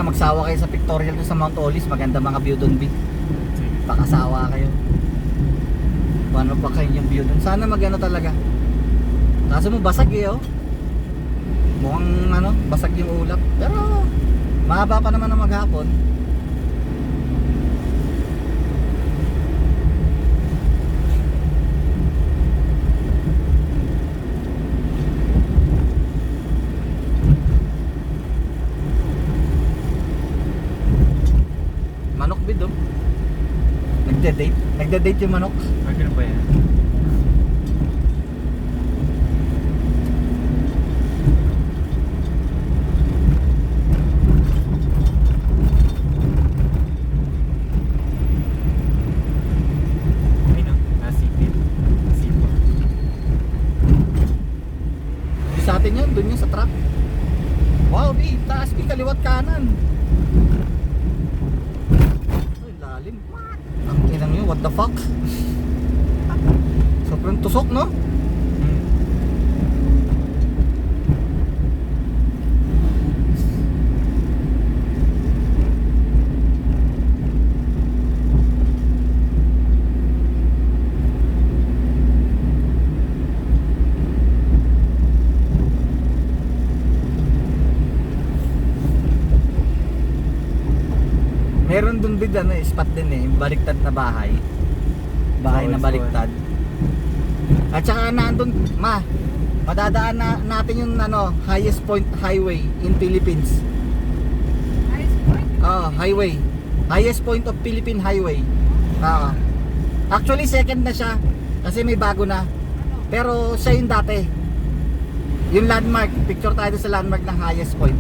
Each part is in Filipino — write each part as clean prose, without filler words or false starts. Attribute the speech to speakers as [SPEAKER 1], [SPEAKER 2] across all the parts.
[SPEAKER 1] magsawa kayo sa pictorial doon sa Mount Olis. Maganda mga view doon, B. Pakasawa kayo. Paano pa kayo yung view doon? Sana magano talaga. Kaso mo basag eh, oh. Mukhang ano, basag yung ulap. Pero mahaba pa naman ang maghapon. Manok bid, oh. Nagde-date yung manok.
[SPEAKER 2] Ano ba yan? Ayun, nasipit. Sipot.
[SPEAKER 1] Di sa atin yun, dun yun sa truck. Wow, B, taas B, kaliwat kanan. Ay, lalim. Ang inang yun, what the fuck? Sobrang tusok, no? Meron dun bid ano, spot din eh, baliktad na bahay. Bahay na baliktad. At saka nandun, madadaan na natin yung ano, highest point highway in Philippines.
[SPEAKER 3] Highest point?
[SPEAKER 1] Highway. Highest point of Philippine highway. Actually second na siya kasi may bago na. Pero siya yung dati. Yung landmark, picture tayo sa landmark ng highest point.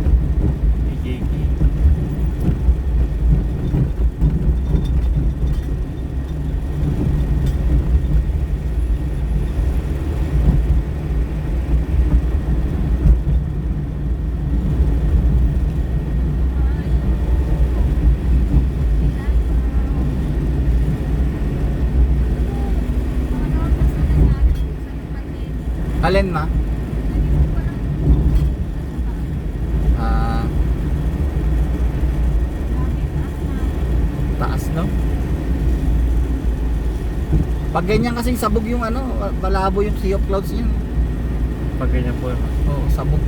[SPEAKER 1] Alin ma? Taas no? Pag ganyan kasing sabog yung ano, malabo yung sea of clouds niya.
[SPEAKER 2] Pag ganyan po.
[SPEAKER 1] Oo, sabog.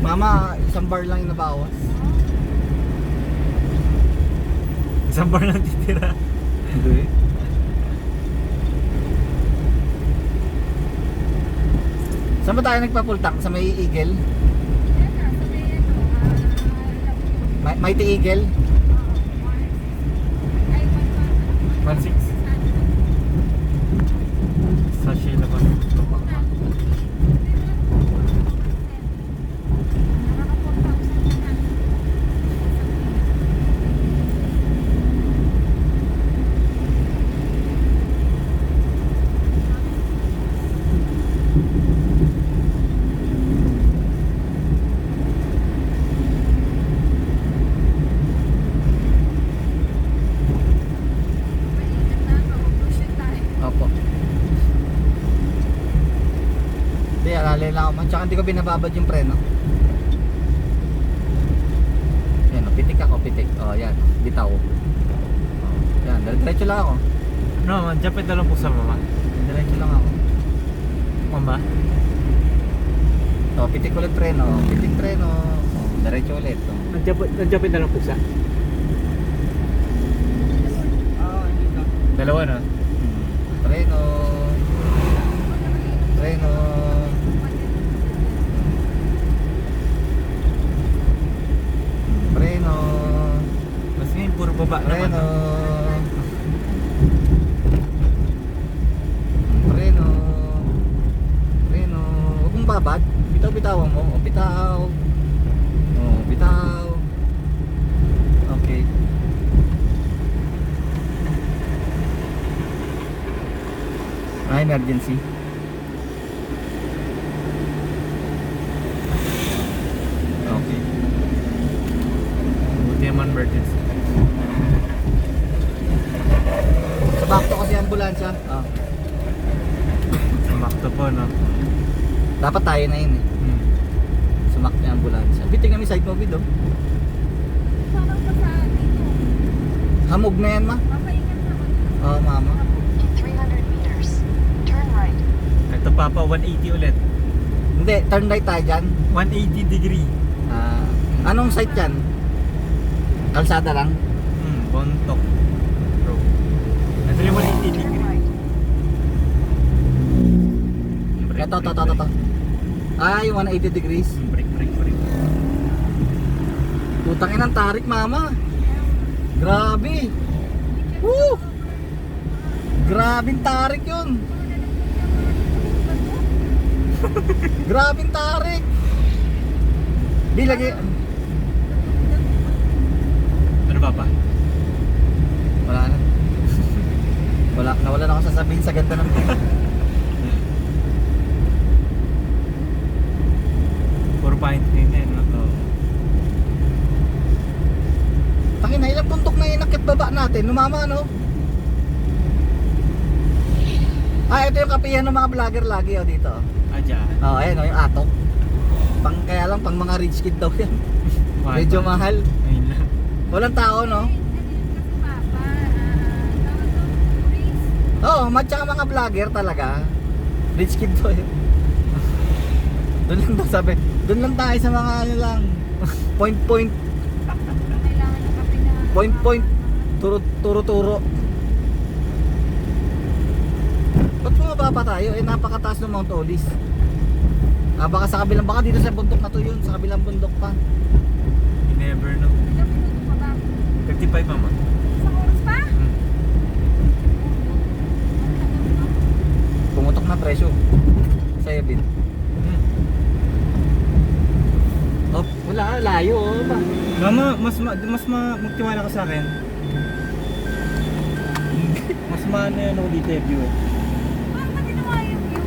[SPEAKER 1] Mama, isang bar lang yung nabawas.
[SPEAKER 2] Isang bar lang titira.
[SPEAKER 1] Hindi. Saan ba tayo nagpapultang? Sa may Eagle? Mighty Eagle?
[SPEAKER 2] 1.6. Sa Sheila ba?
[SPEAKER 1] Opo. Hindi, alalay lang ako man. Tsaka hindi ko binababad yung preno. Yan, pitik ako, pitik. Yan, bitaw. Yan, diretso lang ako.
[SPEAKER 2] No, jump na lang po sa mama.
[SPEAKER 1] Diretso lang ako.
[SPEAKER 2] Mama?
[SPEAKER 1] Pitik ulit preno. Pitik preno. Diretso ulit.
[SPEAKER 2] Jump na lang po sa. Dalawa na.
[SPEAKER 1] Preno. Preno. Preno.
[SPEAKER 2] Mas ngayon puro baba naman.
[SPEAKER 1] Preno. Preno. Preno. Huwag mong babad. Bitaw-bitawan mo. Bitaw. Bitaw. Okay. Emergency. Okay.
[SPEAKER 2] Buti naman emergency.
[SPEAKER 1] ambulansya. Oh.
[SPEAKER 2] Sumakto po, no?
[SPEAKER 1] Dapat tayo na yun eh. Sumakto yung ambulansya. Biting kami side mo, Bid, oh.
[SPEAKER 3] Parang pa sa dito.
[SPEAKER 1] Hamog na yan, ma.
[SPEAKER 3] Papaingat naman.
[SPEAKER 1] Oo, mama.
[SPEAKER 4] In 300 meters, turn right.
[SPEAKER 2] Ito papa, 180 ulit.
[SPEAKER 1] Hindi, turn right tayo dyan.
[SPEAKER 2] 180 degree.
[SPEAKER 1] Anong site yan? Kalsada lang?
[SPEAKER 2] Bontok. Bro. Ito yung 180
[SPEAKER 4] Turn
[SPEAKER 2] degree.
[SPEAKER 4] right.
[SPEAKER 2] Break,
[SPEAKER 1] Ito.
[SPEAKER 2] break, break.
[SPEAKER 1] Yung 180 degrees.
[SPEAKER 2] Break.
[SPEAKER 1] Putang inang tarik, mama. Grabe. Woo! Grabing tarik yun. Grabing tarik. Di lagi.
[SPEAKER 2] Ano papa?
[SPEAKER 1] Wala na. Nawala na ako sasabihin sa ganda ng
[SPEAKER 2] Puro pahint na yun, no?
[SPEAKER 1] Tangina, ilang puntok na inakit baba natin. Numama, no? Ito yung kapihan ng mga vlogger lagi, oh, dito.
[SPEAKER 2] Dyan.
[SPEAKER 1] Ayan, yung atok. Kaya lang, pang mga rich kid daw yan. Medyo mahal.
[SPEAKER 2] Ayun lang.
[SPEAKER 1] Walang tao, no?
[SPEAKER 3] Kasi papa, tawag doon, tourist.
[SPEAKER 1] Oo, tsaka mga vlogger talaga. Rich kid daw yun. Doon lang daw sabi. Doon lang tayo sa mga ano lang. Point.
[SPEAKER 3] Kailangan ng kape na.
[SPEAKER 1] Point. Turo. Ba't bumaba pa tayo? Napakataas ng Mount Olis. Baka sa kabilang, baka dito sa bundok na to yun. Sa kabilang bundok pa.
[SPEAKER 2] You never know.
[SPEAKER 3] Ilang minuto pa ba?
[SPEAKER 2] 55 mama.
[SPEAKER 3] Isang oras pa?
[SPEAKER 1] Pumutok na presyo. Sa'yo, Bin. Oh, wala. Layo, oh. Ba?
[SPEAKER 2] Mama, mas magtiwala ka sa akin. Mas maano yan ako dito yung view eh.
[SPEAKER 3] Bakit ba ginawa yung view?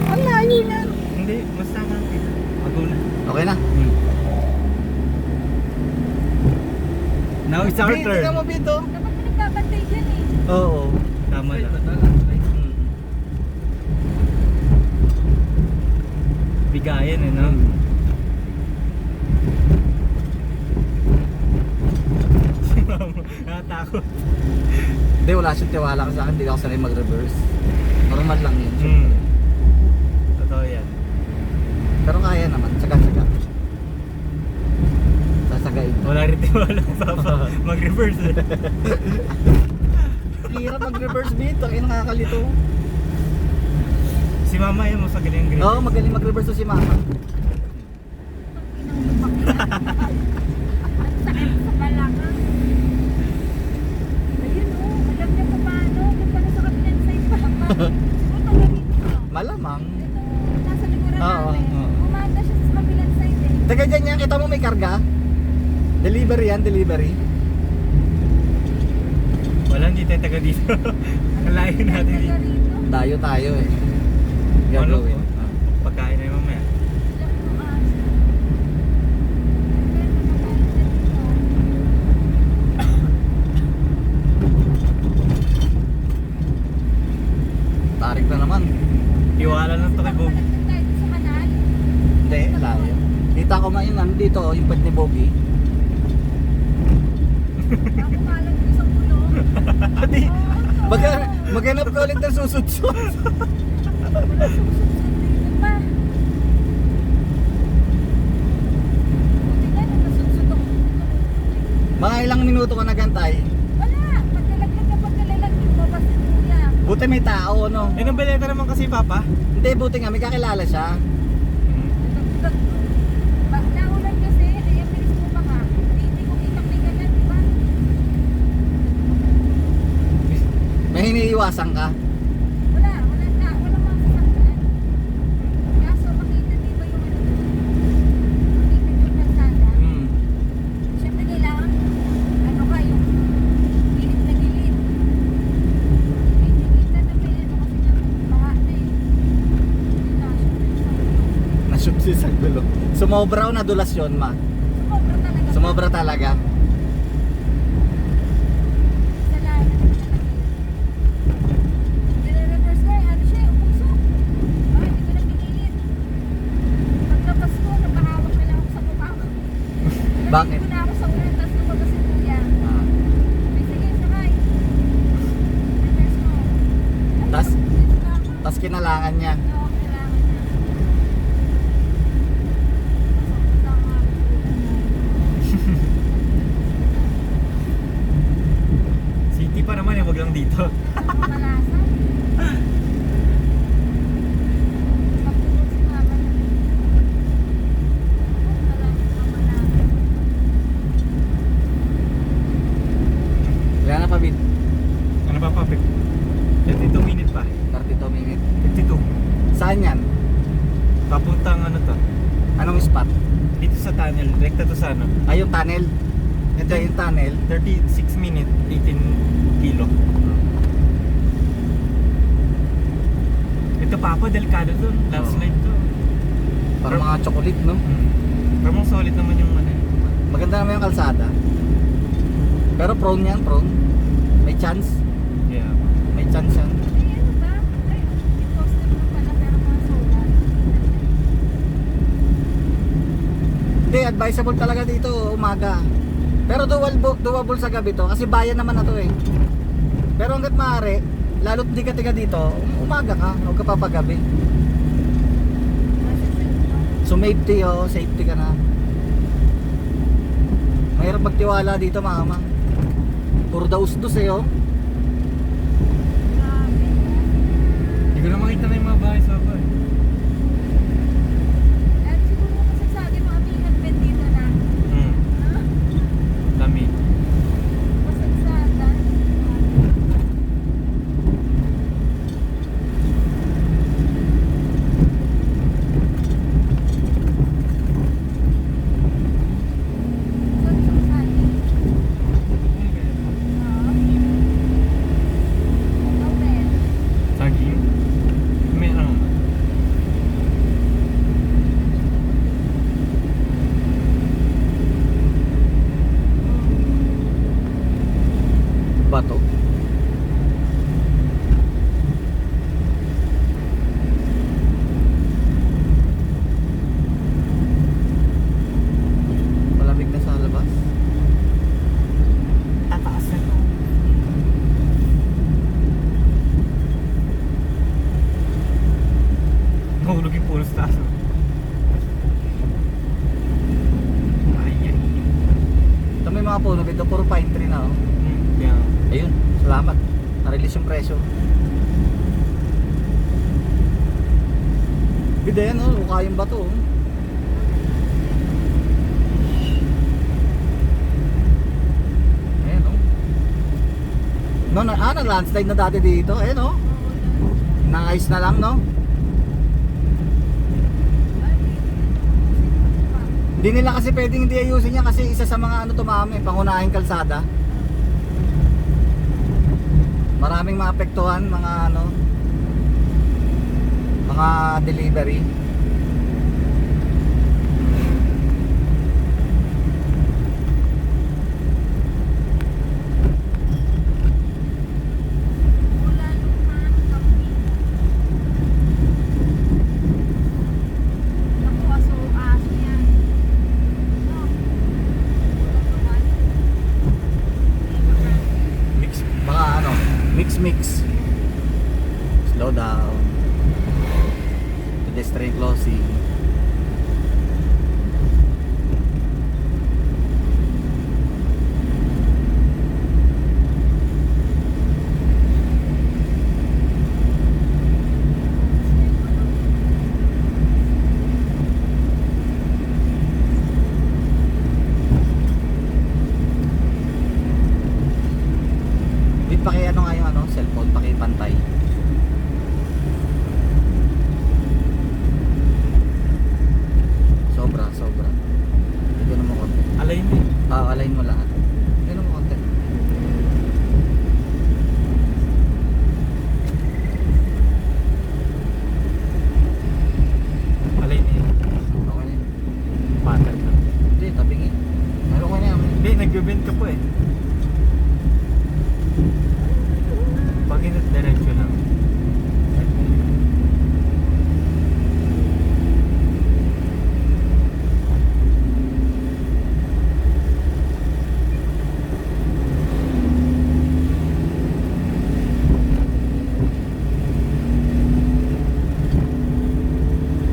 [SPEAKER 1] Ang layo na.
[SPEAKER 2] Hindi, mas tama ang dito. Agaw na.
[SPEAKER 1] Okay na.
[SPEAKER 2] Now it's our
[SPEAKER 1] Bin,
[SPEAKER 2] turn.
[SPEAKER 1] tingnan mo, Bin, to.
[SPEAKER 3] Dapat pinagbabantay dyan eh.
[SPEAKER 1] Oo.
[SPEAKER 2] Tama lang. Bigayan eh, no? Si mama, nakatakot.
[SPEAKER 1] Hindi, wala siyang tiwala ka sa akin. Hindi ako sanay mag-reverse. Normal lang yun.
[SPEAKER 2] Totoo yan.
[SPEAKER 1] Pero kaya naman. Tsaga. Sasagain.
[SPEAKER 2] Wala rin tiwala ko papa. Mag-reverse eh.
[SPEAKER 1] Hirap mag-reverse dito. Ay, nakakalito.
[SPEAKER 2] Si mama yan, mas magaling ang grade.
[SPEAKER 1] Oo, magaling mag-reverse to si mama.
[SPEAKER 3] Ang sakit sa balakang. Ayun oh, alam niya kung paano. Kung paano sa kabilang side pa. Siguro tagagin ko.
[SPEAKER 1] Malamang.
[SPEAKER 3] Ito, nasa likuran
[SPEAKER 1] Oo,
[SPEAKER 3] namin.
[SPEAKER 1] oo.
[SPEAKER 3] Umanda siya sa kabilang side eh.
[SPEAKER 1] Taga dyan yan. Kita mo may karga? Delivery yan, delivery.
[SPEAKER 2] Wala, hindi tayo taga dito. Kalayo natin
[SPEAKER 3] Taga
[SPEAKER 2] dito.
[SPEAKER 3] rito.
[SPEAKER 1] Dayo tayo eh.
[SPEAKER 2] Ano
[SPEAKER 1] Gagawin.
[SPEAKER 2] po? Pagkain na yung mamaya.
[SPEAKER 3] Ilang po asa. Meron na tayo dito.
[SPEAKER 1] Tarik na naman.
[SPEAKER 2] Tiwala lang to kay Bob.
[SPEAKER 3] Balik na tayo sa kanal.
[SPEAKER 1] Hindi, layo. Kita ko nga yun, dito, yung pwede ni Bobby.
[SPEAKER 3] Ako kalang ko isang gulong.
[SPEAKER 1] Hindi. Maghanap ka ulit ng susud-sud.
[SPEAKER 3] Wala susud-sud dito pa. Buti nga nung nasudsud ako.
[SPEAKER 1] Mga ilang minuto ka nagantay.
[SPEAKER 3] Wala. Pagkalaglag na pagkalalag yung babas ni kuya.
[SPEAKER 1] Buti may tao, no?
[SPEAKER 2] Eh, nang baleta naman kasi papa.
[SPEAKER 1] Hindi, buti nga, may kakilala siya.
[SPEAKER 3] Naulan kasi, ay ang bilis mo ba nga? Hindi ko kitang may ganyan, di ba?
[SPEAKER 1] May hiniiwasan ka.
[SPEAKER 3] Wala mga sasakyan. Kaso makita di ba yung ano? Makita yung kalsada. Siyempre kailangan, ano ka yung gilid na gilid. Ay, nakita na may ano kasi na baha na eh. Hindi na, siyempre isang
[SPEAKER 1] Nasyup si isang gulo. Sumobra o nadulas yun, ma?
[SPEAKER 3] Sumobra talaga.
[SPEAKER 1] Sumobra talaga.
[SPEAKER 3] Sa lahat na talaga.
[SPEAKER 1] Bakit?
[SPEAKER 3] Naliligo na ako sa ulan, tapos lumabas si kuya.
[SPEAKER 1] Ah.
[SPEAKER 3] May sige, sakay. Reverse mo. Ay,
[SPEAKER 1] Tas?
[SPEAKER 3] dito na ako.
[SPEAKER 1] Tas kinalangan niya.
[SPEAKER 3] Oo, kailangan niya. Masakit lang nga ako.
[SPEAKER 2] City pa naman, wag lang dito.
[SPEAKER 3] Malasan. Magtulog si mama na. Talagang mamalasan.
[SPEAKER 1] Kaya na pa, Bid.
[SPEAKER 2] Ano pa, Papik? 32 minutes pa.
[SPEAKER 1] 32 minutes.
[SPEAKER 2] 52.
[SPEAKER 1] Saan yan?
[SPEAKER 2] Papuntang ano to?
[SPEAKER 1] Anong spot?
[SPEAKER 2] Dito sa tunnel. Rekta to sa ano?
[SPEAKER 1] Ay, yung tunnel. Ito yung tunnel.
[SPEAKER 2] 36 minutes, 18 kilo. Ito Papa, delikado to. Landslide to.
[SPEAKER 1] Parang mga chocolate, no?
[SPEAKER 2] Pero mga solid naman yung ano.
[SPEAKER 1] Maganda naman yung kalsada. Pero prone yan, prone. May chance.
[SPEAKER 2] Yeah.
[SPEAKER 1] May chance yan.
[SPEAKER 3] Ay, ano ba? Ay, i-post na mo pala pero mga solar.
[SPEAKER 1] Hindi, advisable talaga dito umaga. Pero doable sa gabi to kasi bayan naman na to eh. Pero hanggat maaari, lalo't di ka tiga dito, umaga ka, huwag ka papagabi. Safety safety ka na. Mahirap magtiwala dito, mama. Puro daus-dus eh, oh.
[SPEAKER 3] Grabe.
[SPEAKER 2] Hindi ko na makita na yung mga bahay sa baba.
[SPEAKER 3] At siguro masasabi mo amingat bed dito na. Ha?
[SPEAKER 2] Dami.
[SPEAKER 3] Masagsagan. Sag-sagsagi. Open.
[SPEAKER 2] Saging. May ano.
[SPEAKER 1] Bato. Malamig na sa labas.
[SPEAKER 2] Tataas na to. Nahulog yung puno sa taas. Ayan.
[SPEAKER 1] Ito may mga puno dito, puro pine tree na, oh.
[SPEAKER 2] Yeah.
[SPEAKER 1] Ayun, salamat. Na-release yung presyo. Bida yan, oh. Mukha yung bato, oh. Ayan, oh. No, nag-landslide na dati dito. Ayan, oh. Nang-ice na lang, no? Hindi nila kasi pwedeng hindi ayusin yan kasi isa sa mga ano tumama, pangunahing kalsada. Maraming maapektuhan, mga ano, mga delivery.
[SPEAKER 3] Wala lumahan kami. Naku, aso yan. No. Wala naman.
[SPEAKER 2] Mix.
[SPEAKER 1] Baka ano, mix. Slow down. Pedestrian crossing. Wait, ano nga yung ano, cellphone, pantay.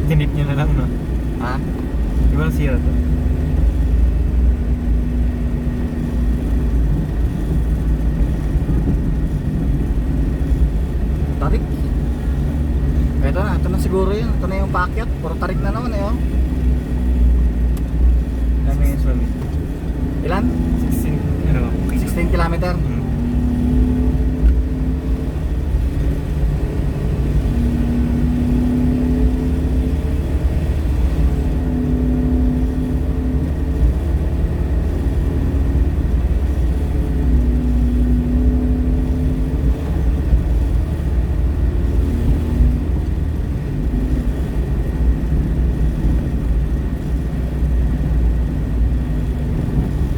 [SPEAKER 2] Tinip nyo na lang, no?
[SPEAKER 1] Ha?
[SPEAKER 2] Di ba sira to?
[SPEAKER 1] Tarik. Ito na siguro yun. Ito na yung paakyat. Puro tarik na naman eh, oh. Dami yun. Ilan?
[SPEAKER 2] 16, ano?
[SPEAKER 1] 16 kilometer.
[SPEAKER 2] Hmm.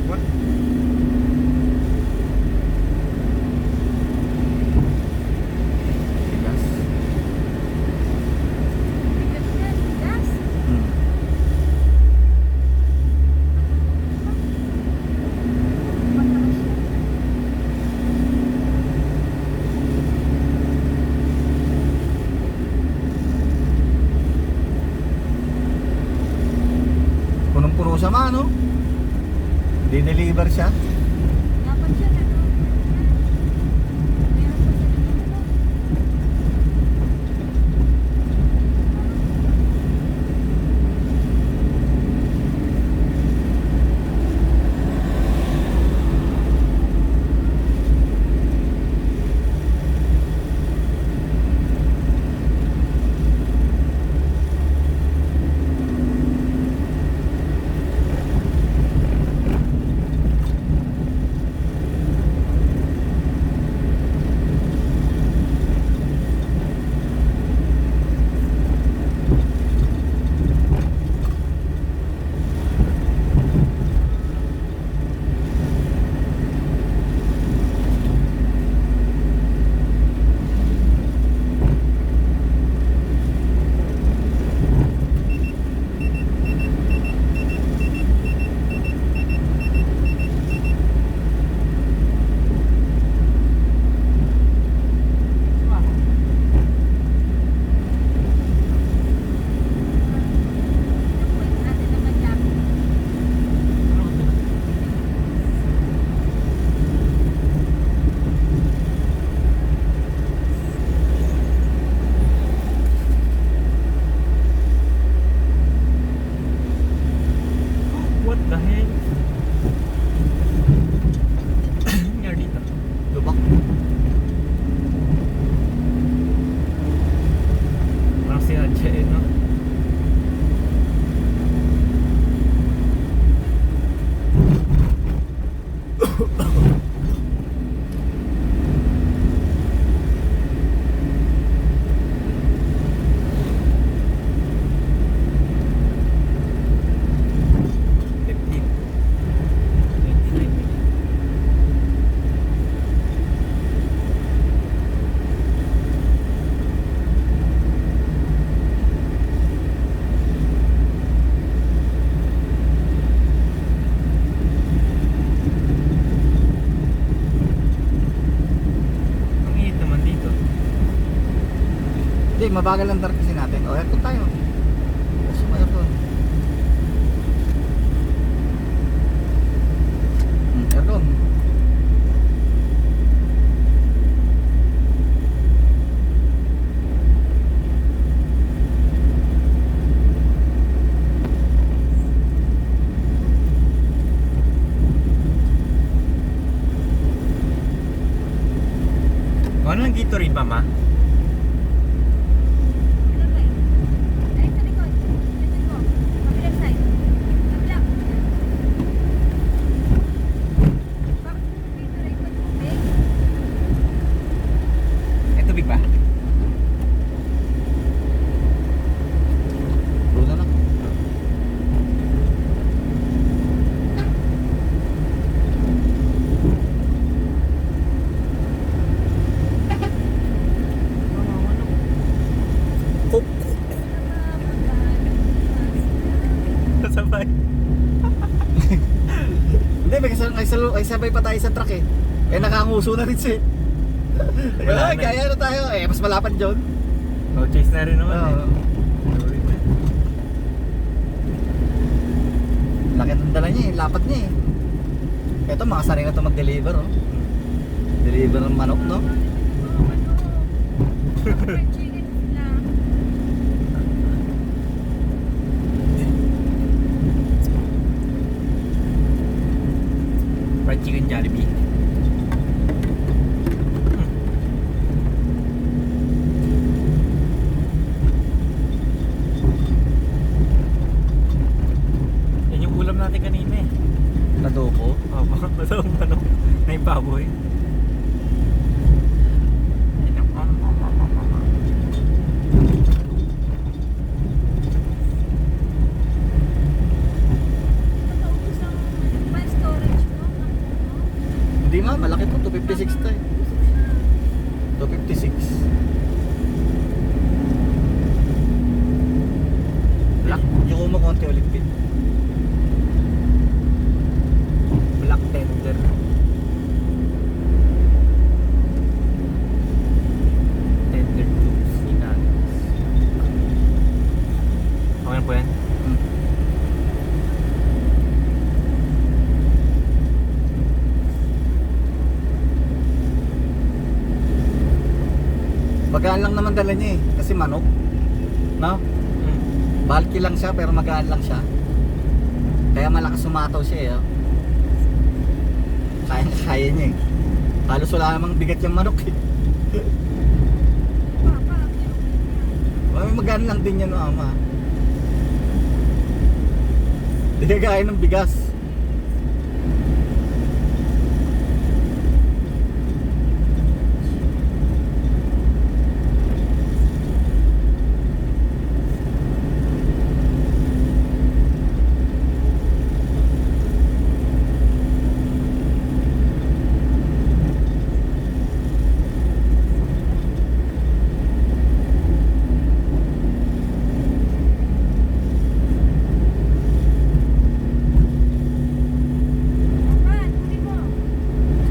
[SPEAKER 2] What?
[SPEAKER 1] Bigas.
[SPEAKER 3] Bigat yan, gas.
[SPEAKER 1] Hmm.
[SPEAKER 3] Mataas siya.
[SPEAKER 1] Punong-puno sa mano. Di-deliver siya.
[SPEAKER 3] Dapat siya na doon. Meron pa sa dito. Yung point natin na madami.
[SPEAKER 2] What the heck? Nangyari dito.
[SPEAKER 1] Lubak.
[SPEAKER 2] Parang si Adja eh, no? Ang init naman dito.
[SPEAKER 1] Hindi, mabagal ang dark kasi natin. O, aircon tayo. Gusto mo aircon? Aircon.
[SPEAKER 2] Ano lang dito rin, mama?
[SPEAKER 3] Ano ba yun? Ay, sa likod. Likod mo. Kabilang side. Kabilang. Bakit dito na ikot mo, babe?
[SPEAKER 2] Eh, tubig ba?
[SPEAKER 1] Doon na lang.
[SPEAKER 2] Sabay.
[SPEAKER 1] Hindi, may sabay pa tayo sa truck eh. Eh, nakanguso na rin siya.
[SPEAKER 2] Wala
[SPEAKER 1] Ay,
[SPEAKER 2] na.
[SPEAKER 1] kaya na tayo. Eh, mas malapad dyan.
[SPEAKER 2] No chase na rin naman
[SPEAKER 1] Oo.
[SPEAKER 2] eh. Sorry na.
[SPEAKER 1] lapad niya eh. Ito mga sanay na ito mag-deliver oh. Deliver ng manok no.
[SPEAKER 3] Fried chicken sila.
[SPEAKER 2] Fried chicken Jollibee. Yan yung ulam natin kanina eh.
[SPEAKER 1] Adobo.
[SPEAKER 2] Oh, masarap manok na yung baboy.
[SPEAKER 3] Mataubos ang pa storage mo.
[SPEAKER 1] Hindi ma, malaki to, 256 tayo. 256.
[SPEAKER 2] Black.
[SPEAKER 1] Yung kumakonti ulit pin.
[SPEAKER 2] Black tender. Tender juicy nuggets. Okay na po yan?
[SPEAKER 1] Magaan lang naman dala niya eh, kasi manok. No? Bulky lang siya pero magaan lang siya. Kaya malakas sumataw siya eh. Oh. Kaya niya eh. Halos wala namang bigat yung manok eh. Magaan lang din yan no ama. Hindi ka gaya ng bigas.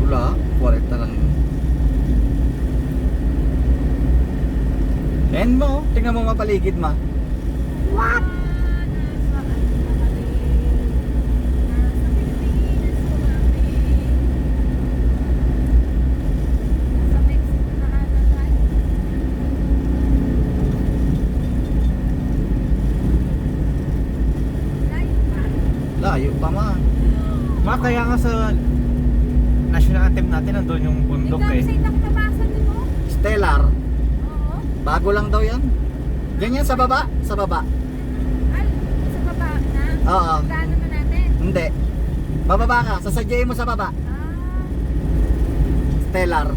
[SPEAKER 1] Wala, 40 lang yun. Yan mo, tingnan mo mapaligid ma.
[SPEAKER 3] What?
[SPEAKER 1] Layo pa ma.
[SPEAKER 2] Kaya nga sa national anthem natin nandun yung bundok eh.
[SPEAKER 3] Ikaw sa nabasa din mo?
[SPEAKER 1] Stellar,
[SPEAKER 3] Oo.
[SPEAKER 1] bago lang daw yan. Ganyan sa baba, sa baba.
[SPEAKER 3] Ay, sa baba na?
[SPEAKER 1] Oo.
[SPEAKER 3] Daanan na natin.
[SPEAKER 1] Hindi. Bababa ka, sasadyain mo sa baba.
[SPEAKER 3] Ah.
[SPEAKER 1] Stellar.